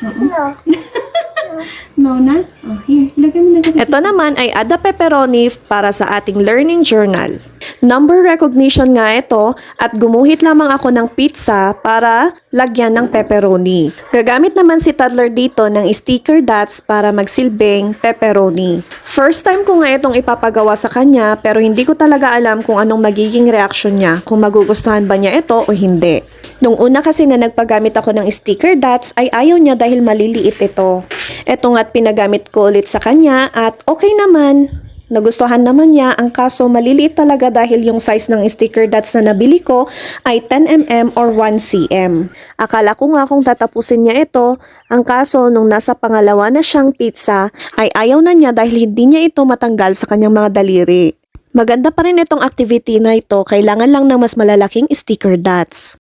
No. No na? Oh, here. Lagay mo na dito. Ito naman ay Ada Pepperoni para sa ating learning journal. Number recognition nga ito at gumuhit lamang ako ng pizza para lagyan ng pepperoni. Gagamit naman si toddler dito ng sticker dots para magsilbing pepperoni. First time ko nga itong ipapagawa sa kanya pero hindi ko talaga alam kung anong magiging reaksyon niya, kung magugustuhan ba niya ito o hindi. Nung una kasi na nagpagamit ako ng sticker dots ay ayaw niya dahil maliliit ito. Eto nga't pinagamit ko ulit sa kanya at okay naman. Nagustuhan naman niya, ang kaso maliliit talaga dahil yung size ng sticker dots na nabili ko ay 10mm or 1cm. Akala ko nga kung tatapusin niya ito, ang kaso nung nasa pangalawa na siyang pizza ay ayaw na niya dahil hindi niya ito matanggal sa kanyang mga daliri. Maganda pa rin itong activity na ito, kailangan lang ng mas malalaking sticker dots.